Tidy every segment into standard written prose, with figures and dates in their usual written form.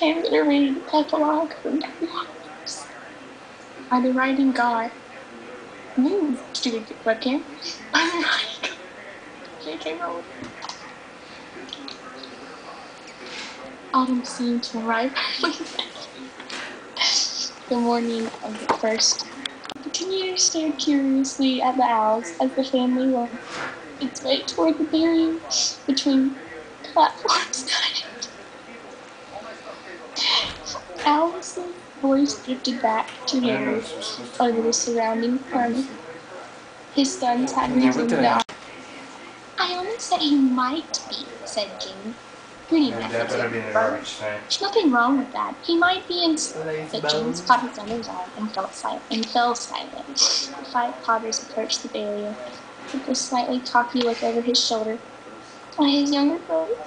I'm going to read Epilogue from Debbie Waters. By the writing God. Move, stupid webcam. By the writing God. J.K. Rowling. Autumn seemed to arrive early. The morning of the first. The commuter stared curiously at the owls as the family walked its way toward the barrier between platforms. Alice's voice drifted back to Harry over the surrounding farm. His sons had resumed the I only said he might be, said Jane. Pretty methods. There's nothing wrong with that. He might be in. But James caught his mother's arm and fell silent. The 5 Potters approached the barrier with a slightly cocky look over his shoulder. His younger brother,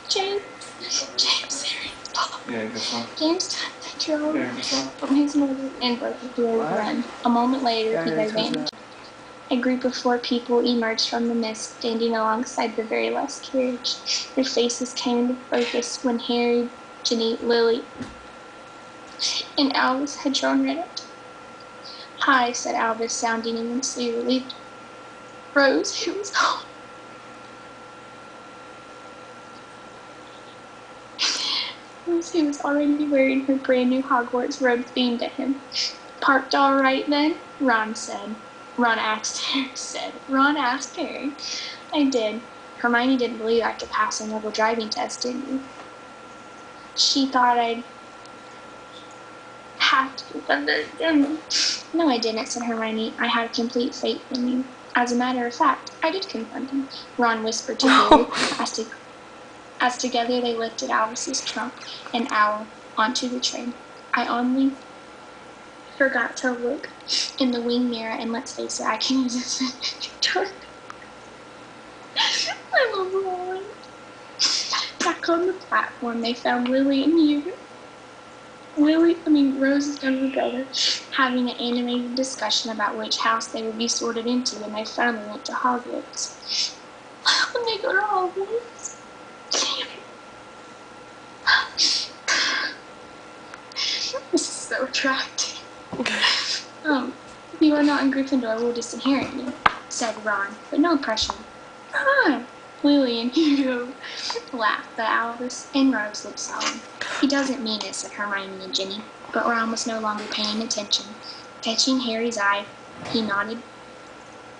James, Yeah, this one. James took the control from his mother and broke into a run. A moment later, he vanished. A group of 4 people emerged from the mist, standing alongside the very last carriage. Their faces came into focus when Harry, Ginny, Lily, and Albus had drawn red up. Hi, said Albus, sounding immensely relieved. Rose, who was home. Rose, who was already wearing her brand new Hogwarts robe, beamed at him. Parked all right then? Ron asked Harry. I did. Hermione didn't believe I could pass a noble driving test, didn't you? She thought I'd have to confront her again. No, I didn't, said Hermione. I had complete faith in you. As a matter of fact, I did confront him, Ron whispered to Harry, as together they lifted Albus's trunk and owl onto the train. I only forgot to look in the wing mirror, and let's face it, I can use this in I love Ron. Back on the platform, they found Lily and Hugh. Rose's younger brother, having an animated discussion about which house they would be sorted into when they finally went to Hogwarts. When they go to Hogwarts. This is so attractive. If you are not in Gryffindor, we'll disinherit you, said Ron, but no pressure. Lily and Hugo laughed, but Albus and Rose looked solemn. He doesn't mean it, said Hermione and Ginny, but Ron was no longer paying attention. Catching Harry's eye, he nodded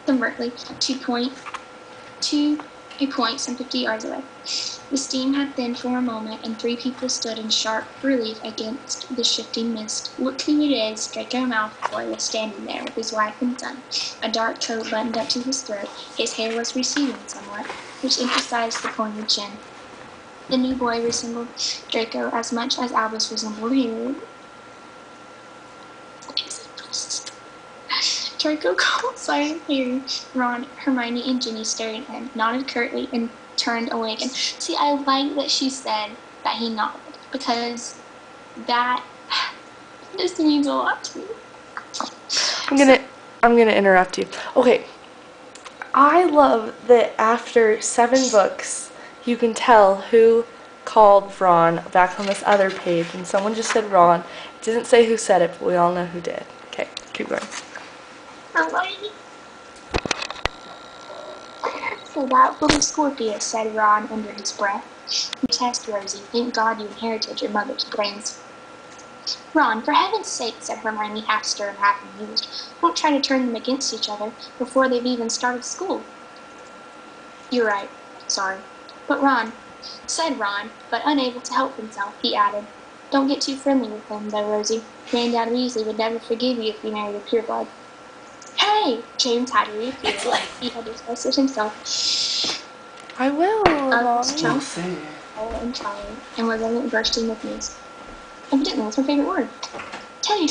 smirkingly to a point some 50 yards away. The steam had thinned for a moment, and 3 people stood in sharp relief against the shifting mist. Look who it is! Draco Malfoy was standing there with his wife and son, a dark coat buttoned up to his throat. His hair was receding somewhat, which emphasized the pointed chin. The new boy resembled Draco as much as Albus resembled Harry. Draco called silent Harry. Ron, Hermione, and Ginny stared at him, nodded curtly, and turned away again. See, I like that she said that he nodded, because that just means a lot to me. I'm gonna interrupt you. Okay, I love that after 7 books, you can tell who called Ron back on this other page, and someone just said Ron. It didn't say who said it, but we all know who did. Okay, keep going. So that little Scorpius, said Ron under his breath. You test, Rosie. Thank God you inherited your mother's brains. Ron, for heaven's sake, said Hermione, half stern, half amused. Don't try to turn them against each other before they've even started school. You're right. Sorry. But Ron, said Ron, but unable to help himself, he added. Don't get too friendly with him, though, Rosie. Granddad Weasley would never forgive you if you married a pureblood. Hey! James had to reappear like he had discussed it himself. I will, Mom. And Charlie, and was only bursting with news. Evidently, that's my favorite word. Teddy.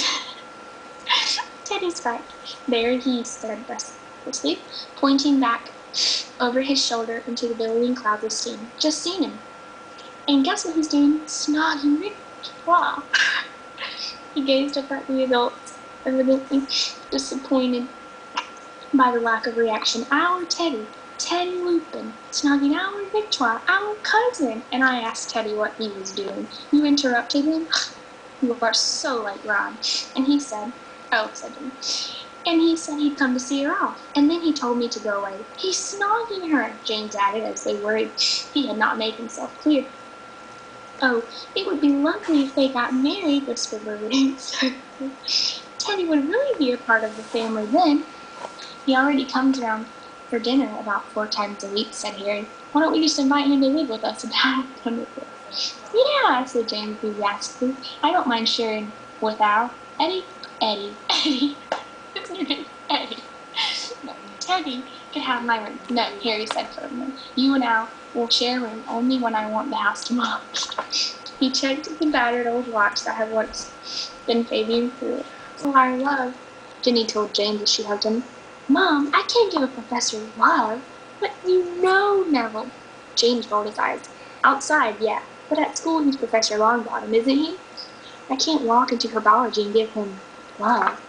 Teddy's right. There he stood breathlessly, pointing back over his shoulder into the billowing clouds of steam. Just seen him. And guess what he's doing? Snogging Rick. Wow. He gazed up at the adults, evidently disappointed by the lack of reaction. Our Teddy. Teddy Lupin. Snogging our Victoire, our cousin. And I asked Teddy what he was doing. You interrupted him? You are so like Ron. And he said, oh, said Jimmy. And he said he'd come to see her off. And then he told me to go away. He's snogging her, James added as they worried he had not made himself clear. Oh, it would be lovely if they got married, whispered Lily. Teddy would really be a part of the family then. He already comes around for dinner about 4 times a week, said Harry. Why don't we just invite him to live with us about it? Yeah, said James enthusiastically. I don't mind sharing with Al. Eddie. Eddie. No, Teddy could have my room. No, Harry said firmly. You and Al will share a room only when I want the house demolished. He checked the battered old watch that had once been fading through it. Oh, I love, Ginny told James as she hugged him. Mom, I can't give a professor love. But you know, Neville. James rolled his eyes. Outside, yeah. But at school he's Professor Longbottom, isn't he? I can't walk into herbology and give him love.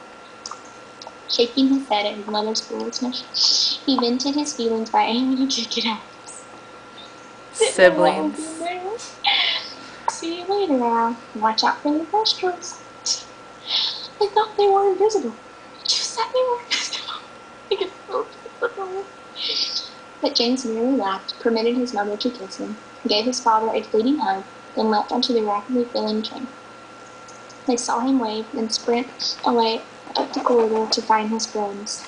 Shaking his head at his mother's foolishness, he vented his feelings by aiming to kick it out. Siblings. See you later, Al. Watch out for the vegetables. I thought they were invisible. You said they were invisible. But James merely laughed, permitted his mother to kiss him, gave his father a fleeting hug, then leapt onto the rapidly filling train. They saw him wave, then sprint away up the corridor to find his friends.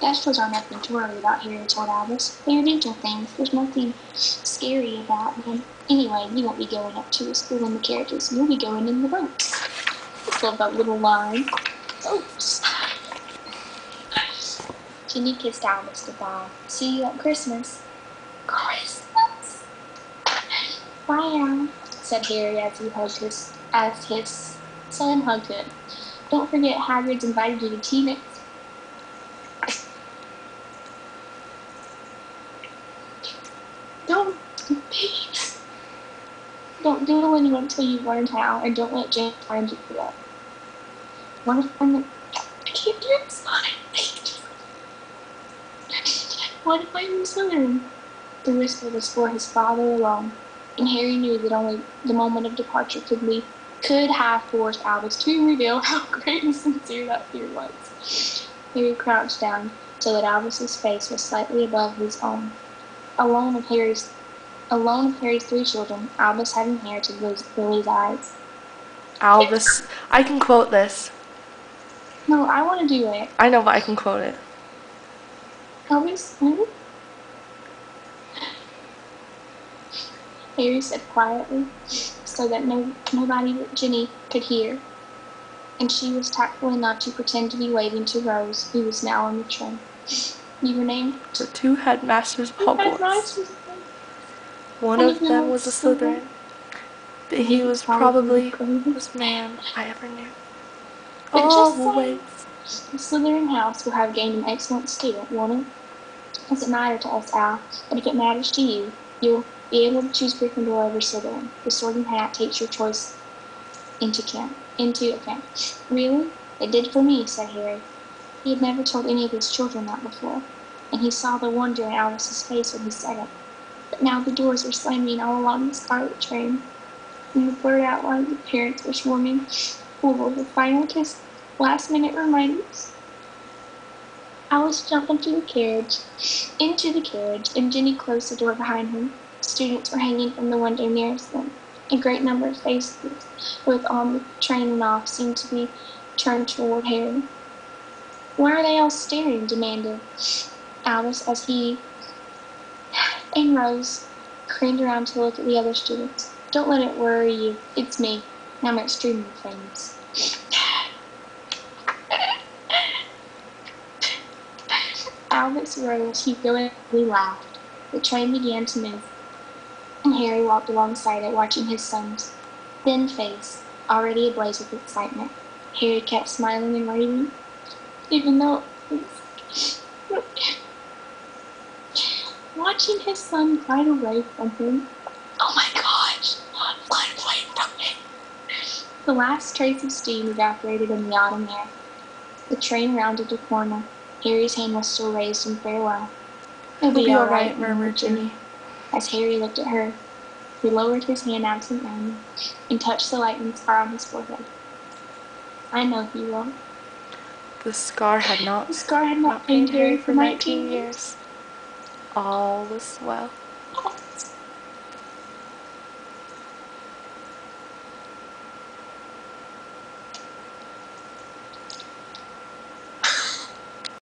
Vegetables are nothing to worry about, Harry told Albus. They are gentle things. There's nothing scary about them. Anyway, you won't be going up to the school in the carriages. You'll be going in the boats. I love that little line. Oops. Ginny kissed Albus goodbye. See you at Christmas. Christmas? Bye, Al, said Harry as his son hugged him. Don't forget Hagrid's invited you to tea next. Don't doodle anyone until you've learned how, and don't let James find you for that. What if I can't do it, What if I'm Slytherin? The whisper was for his father alone, and Harry knew that only the moment of departure could have forced Albus to reveal how great and sincere that fear was. Harry crouched down so that Albus's face was slightly above his own. Alone of Harry's 3 children, Albus had inherited Lily's eyes. Albus, I can quote this. No, I want to do it. I know, but I can quote it. Albus, Harry said quietly, so that nobody but Ginny could hear, and she was tactful enough to pretend to be waving to Rose, who was now on the train. Your name? The 2 headmasters of Hogwarts. One of them was a Slytherin. But he was probably the most man I ever knew. Always. The Slytherin house will have gained an excellent student, won't it? Doesn't matter to us, Al, but if it matters to you, you'll be able to choose Gryffindor over Slytherin. The Sorting Hat takes your choice into account. Really? It did for me, said Harry. He had never told any of his children that before, and he saw the wonder in Albus's face when he said it. But now the doors were slamming all along the scarlet train, and the blurred outlines of parents were swarming full of the final kiss, last-minute reminders. Alice jumped into the carriage, and Ginny closed the door behind him. Students were hanging from the window nearest them. A great number of faces, both on the train and off, seemed to be turned toward Harry. Why are they all staring? Demanded Albus as he and Rose craned around to look at the other students. Don't let it worry you. It's me. I'm extremely famous. Albus rose. He feelingly laughed. The train began to move, and Harry walked alongside it, watching his son's thin face, already ablaze with excitement. Harry kept smiling and waving, even though it was watching his son glide away from him. Oh my gosh! Glide away from him! The last trace of steam evaporated in the autumn air. The train rounded a corner. Harry's hand was still raised in farewell. It'll Be be all all right, right, murmured Ginny. As Harry looked at her, he lowered his hand absentmindedly and touched the lightning scar on his forehead. I know he will. The scar had not pained Harry for 19 years. All was well.